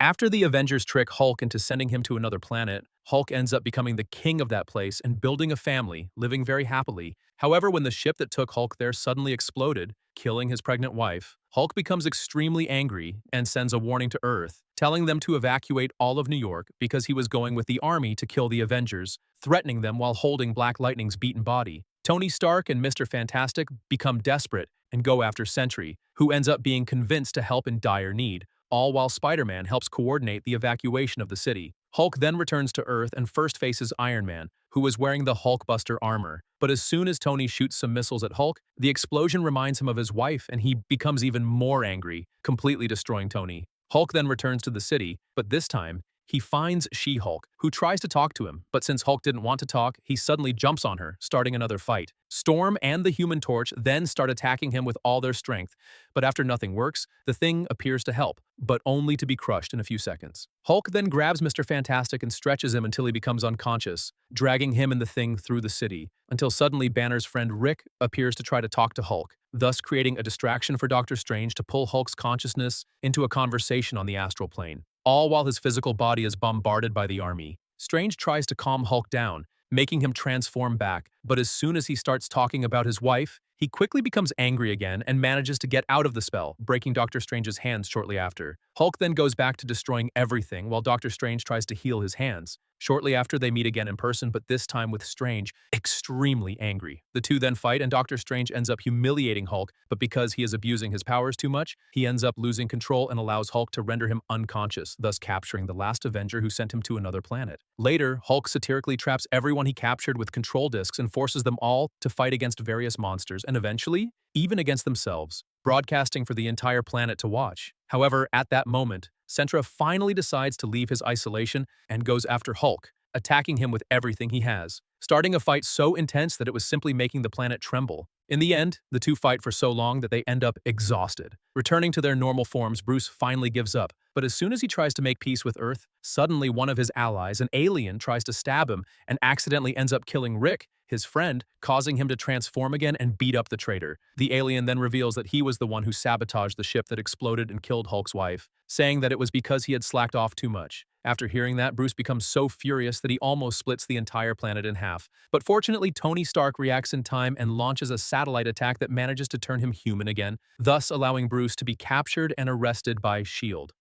After the Avengers trick Hulk into sending him to another planet, Hulk ends up becoming the king of that place and building a family, living very happily. However, when the ship that took Hulk there suddenly exploded, killing his pregnant wife, Hulk becomes extremely angry and sends a warning to Earth, telling them to evacuate all of New York because he was going with the army to kill the Avengers, threatening them while holding Black Lightning's beaten body. Tony Stark and Mr. Fantastic become desperate and go after Sentry, who ends up being convinced to help in dire need, all while Spider-Man helps coordinate the evacuation of the city. Hulk then returns to Earth and first faces Iron Man, who is wearing the Hulkbuster armor. But as soon as Tony shoots some missiles at Hulk, the explosion reminds him of his wife and he becomes even more angry, completely destroying Tony. Hulk then returns to the city, but this time, he finds She-Hulk, who tries to talk to him, but since Hulk didn't want to talk, he suddenly jumps on her, starting another fight. Storm and the Human Torch then start attacking him with all their strength, but after nothing works, the Thing appears to help, but only to be crushed in a few seconds. Hulk then grabs Mr. Fantastic and stretches him until he becomes unconscious, dragging him and the Thing through the city, until suddenly Banner's friend Rick appears to try to talk to Hulk, thus creating a distraction for Doctor Strange to pull Hulk's consciousness into a conversation on the astral plane, all while his physical body is bombarded by the army. Strange tries to calm Hulk down, making him transform back, but as soon as he starts talking about his wife, he quickly becomes angry again and manages to get out of the spell, breaking Doctor Strange's hands shortly after. Hulk then goes back to destroying everything while Doctor Strange tries to heal his hands. Shortly after, they meet again in person, but this time with Strange extremely angry. The two then fight, and Doctor Strange ends up humiliating Hulk, but because he is abusing his powers too much, he ends up losing control and allows Hulk to render him unconscious, thus capturing the last Avenger who sent him to another planet. Later, Hulk satirically traps everyone he captured with control discs and forces them all to fight against various monsters and eventually, even against themselves, broadcasting for the entire planet to watch. However, at that moment, Sentry finally decides to leave his isolation and goes after Hulk, attacking him with everything he has, starting a fight so intense that it was simply making the planet tremble. In the end, the two fight for so long that they end up exhausted. Returning to their normal forms, Bruce finally gives up, but as soon as he tries to make peace with Earth, suddenly one of his allies, an alien, tries to stab him and accidentally ends up killing Rick, his friend, causing him to transform again and beat up the traitor. The alien then reveals that he was the one who sabotaged the ship that exploded and killed Hulk's wife, saying that it was because he had slacked off too much. After hearing that, Bruce becomes so furious that he almost splits the entire planet in half. But fortunately, Tony Stark reacts in time and launches a satellite attack that manages to turn him human again, thus allowing Bruce to be captured and arrested by S.H.I.E.L.D.